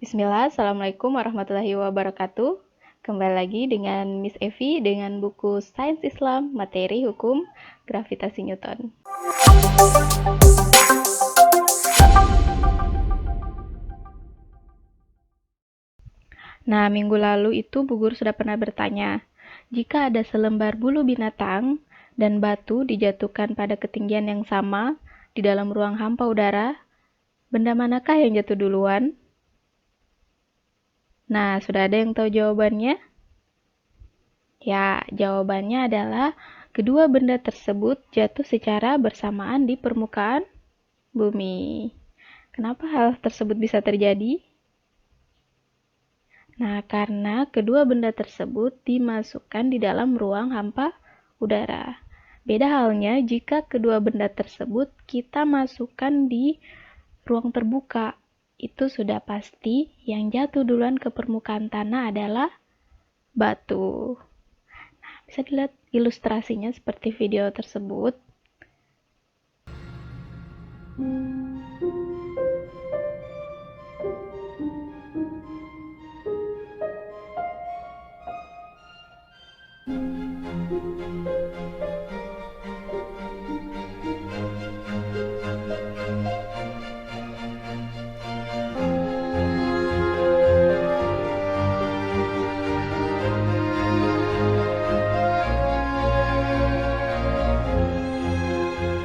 Bismillah, Assalamualaikum warahmatullahi wabarakatuh. Kembali lagi dengan Miss Evi dengan buku Sains Islam, Materi Hukum Gravitasi Newton. Nah, minggu lalu itu Bu Guru sudah pernah bertanya, jika ada selembar bulu binatang dan batu dijatuhkan pada ketinggian yang sama di dalam ruang hampa udara, benda manakah yang jatuh duluan? Nah, sudah ada yang tahu jawabannya? Ya, jawabannya adalah kedua benda tersebut jatuh secara bersamaan di permukaan bumi. Kenapa hal tersebut bisa terjadi? Nah, karena kedua benda tersebut dimasukkan di dalam ruang hampa udara. Beda halnya jika kedua benda tersebut kita masukkan di ruang terbuka. Itu sudah pasti yang jatuh duluan ke permukaan tanah adalah batu. Bisa dilihat ilustrasinya seperti video tersebut.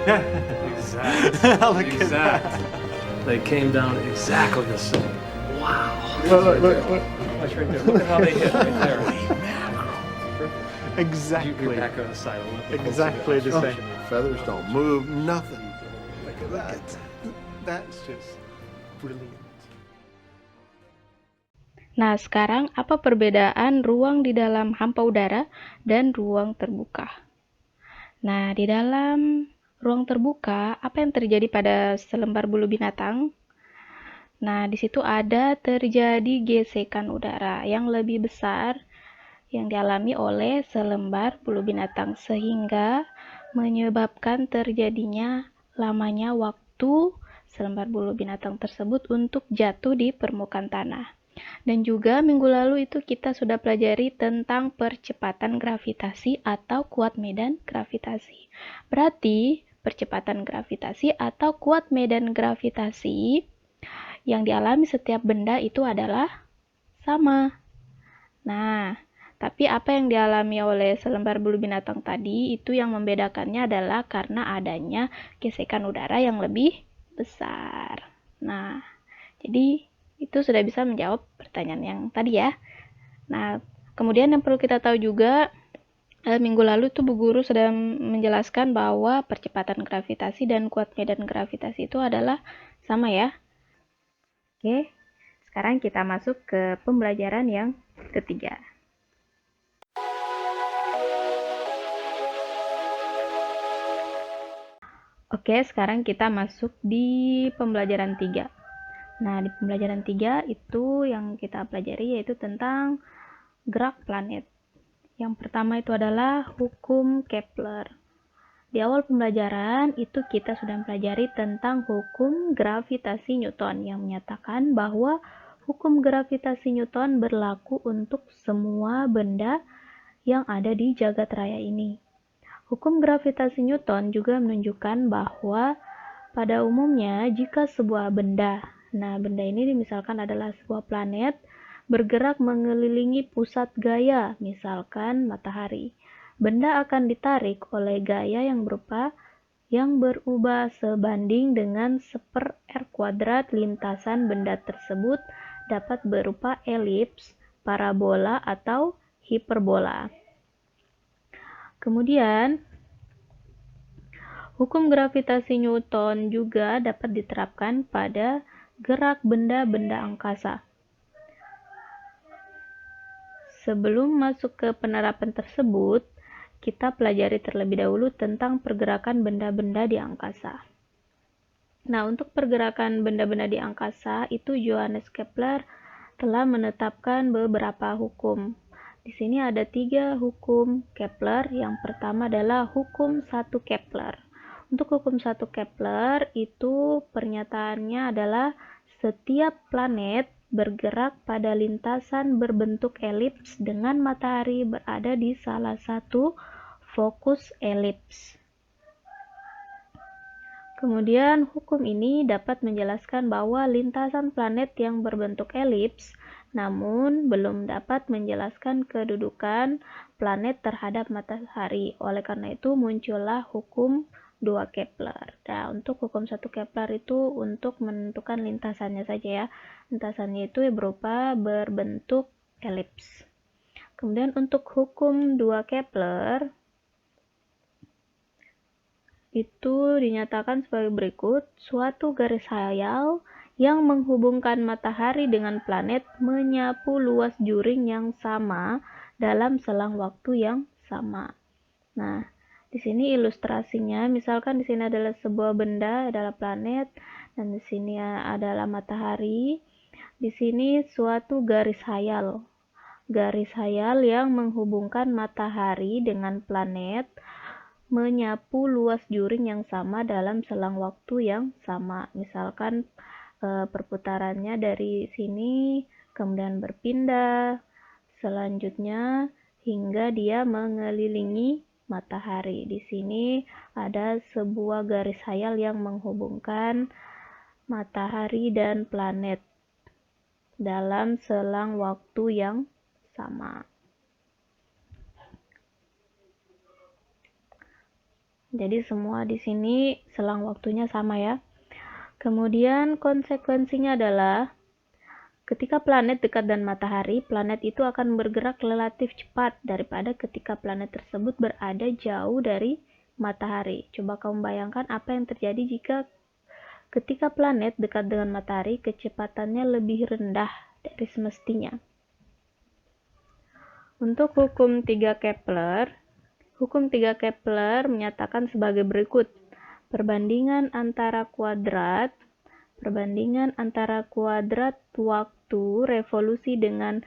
Exactly. Look at that. They came down exactly the same. Wow. Look. Watch right there. Look at how they hit right there. Exactly. You're back on the side. Exactly the same. Feathers don't move, nothing. Look at that. That's just brilliant. Nah, sekarang apa perbedaan ruang di dalam hampa udara dan ruang terbuka? Nah, di dalam ruang terbuka, apa yang terjadi pada selembar bulu binatang? Nah, di situ ada terjadi gesekan udara yang lebih besar yang dialami oleh selembar bulu binatang sehingga menyebabkan terjadinya lamanya waktu selembar bulu binatang tersebut untuk jatuh di permukaan tanah. Dan juga minggu lalu itu kita sudah pelajari tentang percepatan gravitasi atau kuat medan gravitasi. Berarti percepatan gravitasi atau kuat medan gravitasi yang dialami setiap benda itu adalah sama. Nah, tapi apa yang dialami oleh selembar bulu binatang tadi itu yang membedakannya adalah karena adanya gesekan udara yang lebih besar. Nah, jadi itu sudah bisa menjawab pertanyaan yang tadi ya. Nah, kemudian yang perlu kita tahu juga, minggu lalu tuh Bu Guru sudah menjelaskan bahwa percepatan gravitasi dan kuat medan gravitasi itu adalah sama ya. Oke, sekarang kita masuk ke pembelajaran yang ketiga. Oke, sekarang kita masuk di pembelajaran 3. Nah, di pembelajaran 3 itu yang kita pelajari yaitu tentang gerak planet. Yang pertama itu adalah hukum Kepler. Di awal pembelajaran itu kita sudah mempelajari tentang hukum gravitasi Newton yang menyatakan bahwa hukum gravitasi Newton berlaku untuk semua benda yang ada di jagat raya ini. Hukum gravitasi Newton juga menunjukkan bahwa pada umumnya jika sebuah benda, nah benda ini misalkan adalah sebuah planet, bergerak mengelilingi pusat gaya, misalkan matahari, benda akan ditarik oleh gaya yang berubah sebanding dengan R² lintasan benda tersebut dapat berupa elips, parabola, atau hiperbola. Kemudian, hukum gravitasi Newton juga dapat diterapkan pada gerak benda-benda angkasa. Sebelum masuk ke penerapan tersebut, kita pelajari terlebih dahulu tentang pergerakan benda-benda di angkasa. Nah, untuk pergerakan benda-benda di angkasa, itu Johannes Kepler telah menetapkan beberapa hukum. Di sini ada 3 hukum Kepler. Yang pertama adalah hukum 1 Kepler. Untuk hukum 1 Kepler itu pernyataannya adalah setiap planet bergerak pada lintasan berbentuk elips dengan matahari berada di salah satu fokus elips. Kemudian hukum ini dapat menjelaskan bahwa lintasan planet yang berbentuk elips, namun belum dapat menjelaskan kedudukan planet terhadap matahari. Oleh karena itu muncullah hukum 2 Kepler. Nah, untuk hukum 1 Kepler itu untuk menentukan lintasannya saja ya. Lintasannya itu berupa berbentuk elips. Kemudian untuk hukum 2 Kepler itu dinyatakan sebagai berikut. Suatu garis hayal yang menghubungkan matahari dengan planet menyapu luas juring yang sama dalam selang waktu yang sama. Nah, di sini ilustrasinya, misalkan di sini adalah sebuah benda, adalah planet, dan di sini adalah matahari. Di sini suatu garis hayal yang menghubungkan matahari dengan planet menyapu luas juring yang sama dalam selang waktu yang sama. Misalkan perputarannya dari sini kemudian berpindah selanjutnya hingga dia mengelilingi matahari. Di sini ada sebuah garis hayal yang menghubungkan matahari dan planet dalam selang waktu yang sama. Jadi semua di sini selang waktunya sama ya. Kemudian konsekuensinya adalah ketika planet dekat dengan matahari, planet itu akan bergerak relatif cepat daripada ketika planet tersebut berada jauh dari matahari. Coba kamu bayangkan apa yang terjadi jika ketika planet dekat dengan matahari kecepatannya lebih rendah dari semestinya. Untuk hukum 3 Kepler menyatakan sebagai berikut. Perbandingan antara kuadrat waktu revolusi dengan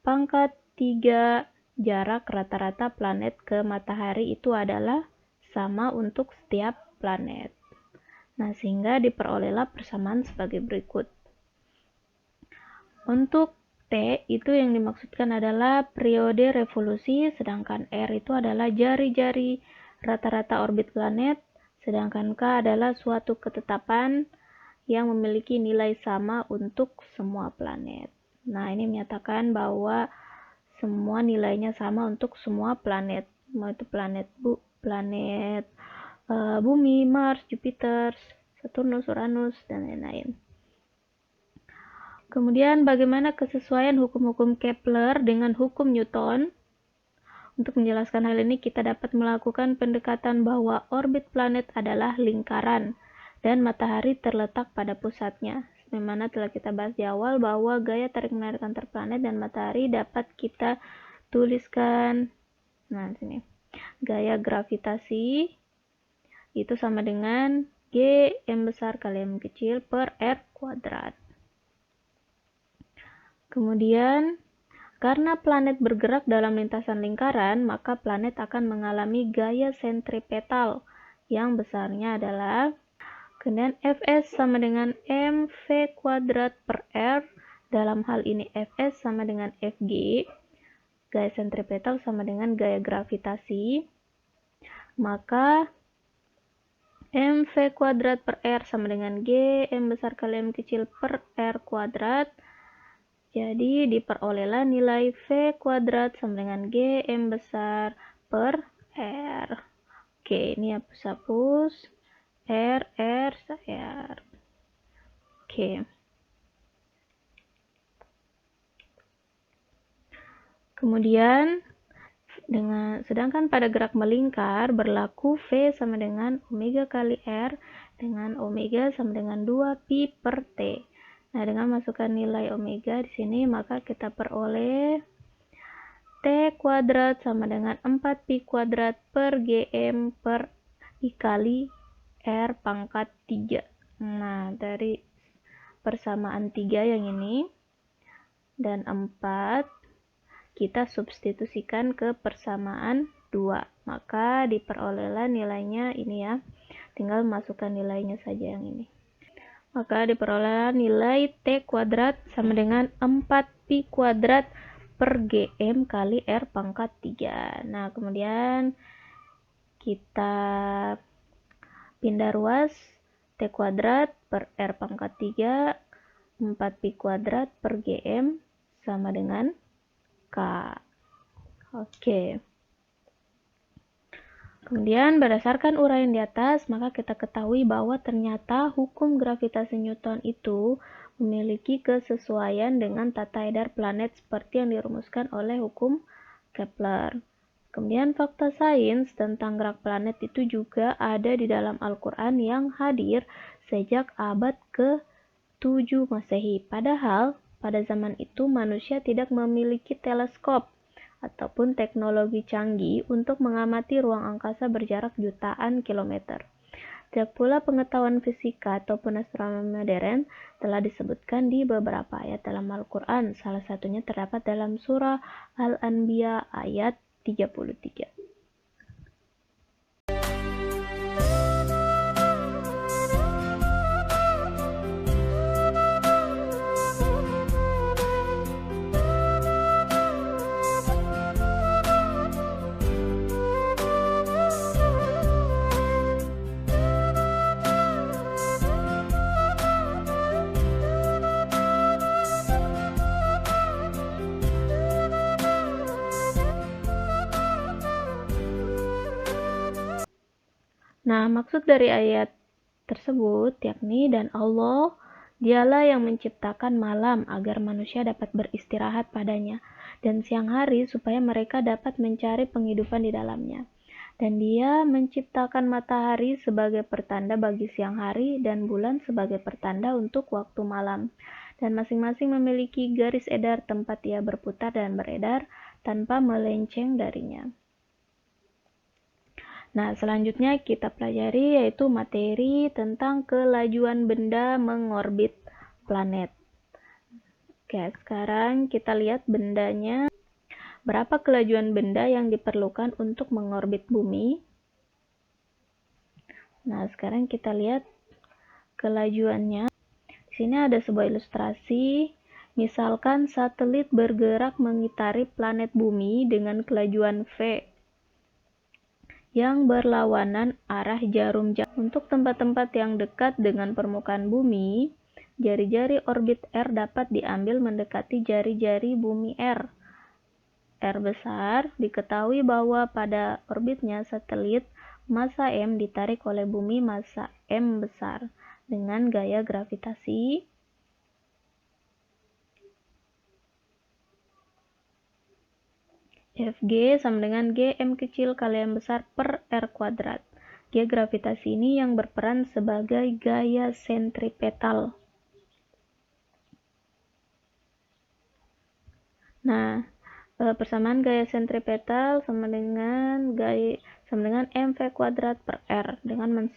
pangkat 3 jarak rata-rata planet ke matahari itu adalah sama untuk setiap planet. Nah, sehingga diperolehlah persamaan sebagai berikut. Untuk T itu yang dimaksudkan adalah periode revolusi, sedangkan R itu adalah jari-jari rata-rata orbit planet, sedangkan K adalah suatu ketetapan yang memiliki nilai sama untuk semua planet. Nah, ini menyatakan bahwa semua nilainya sama untuk semua planet, mau itu planet Bumi, Mars, Jupiter, Saturnus, Uranus, dan lain-lain. Kemudian bagaimana kesesuaian hukum-hukum Kepler dengan hukum Newton? Untuk menjelaskan hal ini kita dapat melakukan pendekatan bahwa orbit planet adalah lingkaran dan matahari terletak pada pusatnya. Sebagaimana telah kita bahas di awal bahwa gaya tarik-menarik antar planet dan matahari dapat kita tuliskan. Nah, sini. Gaya gravitasi itu sama dengan G M besar kali M kecil per R kuadrat. Kemudian, karena planet bergerak dalam lintasan lingkaran, maka planet akan mengalami gaya sentripetal yang besarnya adalah, kemudian Fs sama dengan mv kuadrat per R, dalam hal ini Fs sama dengan Fg, gaya sentripetal sama dengan gaya gravitasi, maka mv kuadrat per R sama dengan G M besar kali M kecil per R kuadrat. Jadi diperolehlah nilai V kuadrat sama dengan G M besar per R. Oke, ini hapus-hapus. R. Oke. Kemudian, sedangkan pada gerak melingkar berlaku V sama dengan omega kali R dengan omega sama dengan 2 pi per T. Nah, dengan masukkan nilai omega di sini, maka kita peroleh T kuadrat sama dengan 4 pi kuadrat per Gm per I kali R pangkat 3. Nah, dari persamaan 3 yang ini dan 4, kita substitusikan ke persamaan 2. Maka diperolehlah nilainya ini ya. Tinggal masukkan nilainya saja yang ini. maka diperoleh nilai T kuadrat sama dengan 4pi kuadrat per GM kali R pangkat 3. Nah, kemudian kita pindah ruas, T kuadrat per R pangkat 3, 4pi kuadrat per GM sama dengan K. Oke. Kemudian berdasarkan uraian di atas, maka kita ketahui bahwa ternyata hukum gravitasi Newton itu memiliki kesesuaian dengan tata edar planet seperti yang dirumuskan oleh hukum Kepler. Kemudian fakta sains tentang gerak planet itu juga ada di dalam Al-Quran yang hadir sejak abad ke-7 Masehi. Padahal pada zaman itu manusia tidak memiliki teleskop ataupun teknologi canggih untuk mengamati ruang angkasa berjarak jutaan kilometer. Tidak pula pengetahuan fisika ataupun astronomi modern telah disebutkan di beberapa ayat dalam Al-Quran. Salah satunya terdapat dalam surah Al-Anbiya ayat 33. Nah, maksud dari ayat tersebut yakni dan Allah dialah yang menciptakan malam agar manusia dapat beristirahat padanya dan siang hari supaya mereka dapat mencari penghidupan di dalamnya. Dan dia menciptakan matahari sebagai pertanda bagi siang hari dan bulan sebagai pertanda untuk waktu malam. Dan masing-masing memiliki garis edar tempat ia berputar dan beredar tanpa melenceng darinya. Nah, selanjutnya kita pelajari yaitu materi tentang kelajuan benda mengorbit planet. Oke, sekarang kita lihat bendanya. Berapa kelajuan benda yang diperlukan untuk mengorbit bumi? Nah, sekarang kita lihat kelajuannya. Di sini ada sebuah ilustrasi. Misalkan satelit bergerak mengitari planet bumi dengan kelajuan V yang berlawanan arah jarum jam. Untuk tempat-tempat yang dekat dengan permukaan bumi, jari-jari orbit R dapat diambil mendekati jari-jari bumi R. R besar, diketahui bahwa pada orbitnya satelit massa M ditarik oleh bumi massa M besar dengan gaya gravitasi Fg sama dengan Gm kecil kali M besar per R kuadrat. G gravitasi ini yang berperan sebagai gaya sentripetal. Nah, persamaan gaya sentripetal sama dengan mv kuadrat per R. Dengan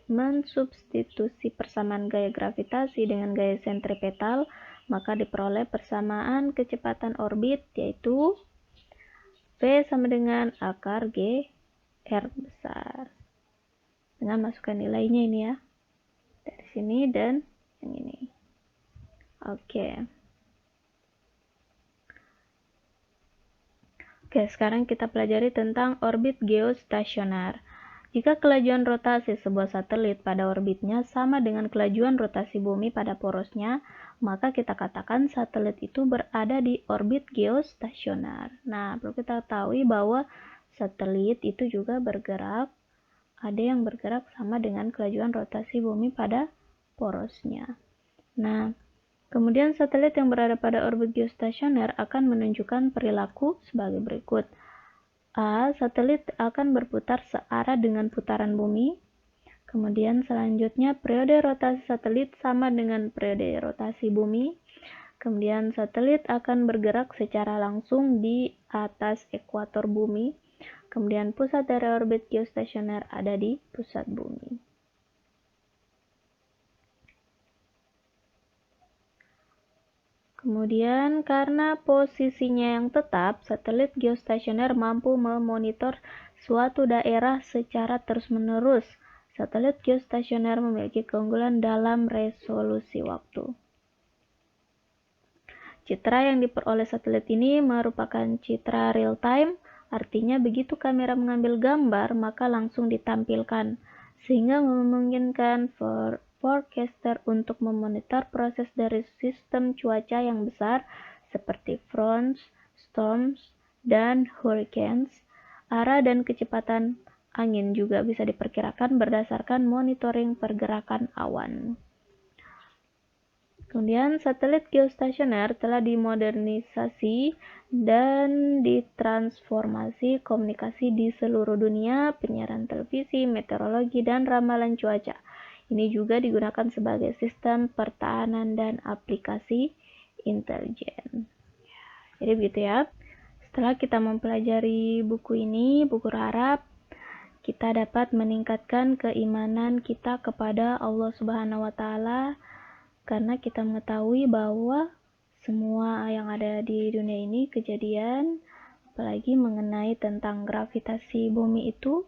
mensubstitusi persamaan gaya gravitasi dengan gaya sentripetal, maka diperoleh persamaan kecepatan orbit yaitu V sama dengan akar G R besar. Dengan masukkan nilainya ini ya. Dari sini dan yang ini. Oke, sekarang kita pelajari tentang orbit geostasioner. Jika kelajuan rotasi sebuah satelit pada orbitnya sama dengan kelajuan rotasi bumi pada porosnya, maka kita katakan satelit itu berada di orbit geostasioner. Nah, perlu kita ketahui bahwa satelit itu juga bergerak, ada yang bergerak sama dengan kelajuan rotasi bumi pada porosnya. Nah, kemudian satelit yang berada pada orbit geostasioner akan menunjukkan perilaku sebagai berikut. A. Satelit akan berputar searah dengan putaran bumi. Kemudian selanjutnya periode rotasi satelit sama dengan periode rotasi bumi. Kemudian satelit akan bergerak secara langsung di atas ekuator bumi. Kemudian pusat dari orbit geostasioner ada di pusat bumi. Kemudian karena posisinya yang tetap, satelit geostasioner mampu memonitor suatu daerah secara terus-menerus Satelit geostasioner memiliki keunggulan dalam resolusi waktu. Citra yang diperoleh satelit ini merupakan citra real time, artinya begitu kamera mengambil gambar maka langsung ditampilkan, sehingga memungkinkan forecaster untuk memonitor proses dari sistem cuaca yang besar seperti fronts, storms, dan hurricanes. Arah dan kecepatan angin juga bisa diperkirakan berdasarkan monitoring pergerakan awan. Kemudian satelit geostasioner telah dimodernisasi dan ditransformasi komunikasi di seluruh dunia, penyiaran televisi, meteorologi, dan ramalan cuaca. Ini juga digunakan sebagai sistem pertahanan dan aplikasi intelijen. Jadi begitu ya. Setelah kita mempelajari buku ini, buku harap kita dapat meningkatkan keimanan kita kepada Allah Subhanahu wa Ta'ala, karena kita mengetahui bahwa semua yang ada di dunia ini kejadian, apalagi mengenai tentang gravitasi bumi itu,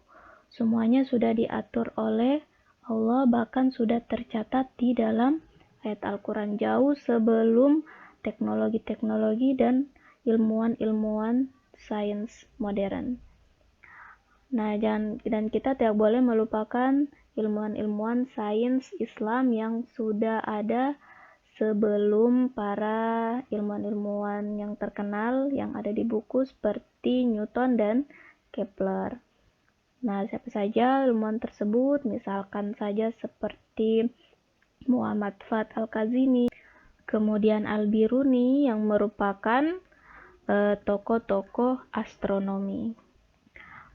semuanya sudah diatur oleh Allah, bahkan sudah tercatat di dalam ayat Al-Quran jauh sebelum teknologi-teknologi dan ilmuwan-ilmuwan sains modern. Nah, dan kita tidak boleh melupakan ilmuwan-ilmuwan sains Islam yang sudah ada sebelum para ilmuwan-ilmuwan yang terkenal yang ada di buku seperti Newton dan Kepler. Nah, siapa saja ilmuwan tersebut? Misalkan saja seperti Muhammad Fahd Al-Kazimi, kemudian Al-Biruni yang merupakan tokoh-tokoh astronomi.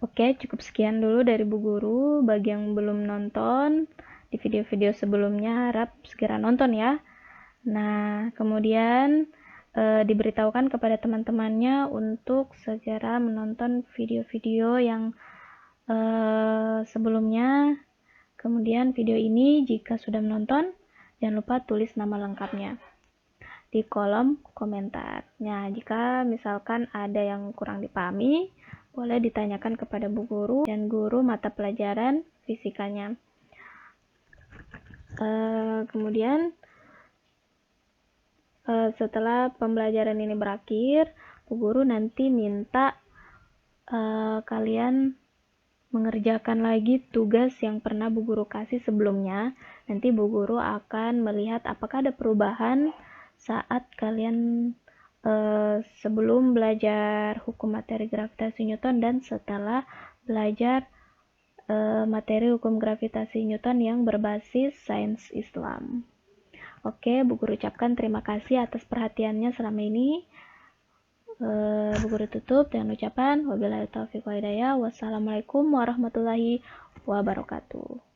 Oke, cukup sekian dulu dari Bu Guru. Bagi yang belum nonton di video-video sebelumnya, harap segera nonton ya. Nah, kemudian diberitahukan kepada teman-temannya untuk segera menonton video-video yang sebelumnya. Kemudian video ini jika sudah menonton, jangan lupa tulis nama lengkapnya di kolom komentar. Nah, jika misalkan ada yang kurang dipahami, boleh ditanyakan kepada Bu Guru dan guru mata pelajaran fisikanya. Kemudian setelah pembelajaran ini berakhir, Bu Guru nanti minta kalian mengerjakan lagi tugas yang pernah Bu Guru kasih sebelumnya. Nanti Bu Guru akan melihat apakah ada perubahan saat kalian sebelum belajar hukum materi gravitasi Newton dan setelah belajar materi hukum gravitasi Newton yang berbasis sains Islam. Oke, Bu Guru ucapkan terima kasih atas perhatiannya selama ini. Bu Guru tutup dengan ucapan wabillahi taufiq wal hidayah. Wassalamualaikum warahmatullahi wabarakatuh.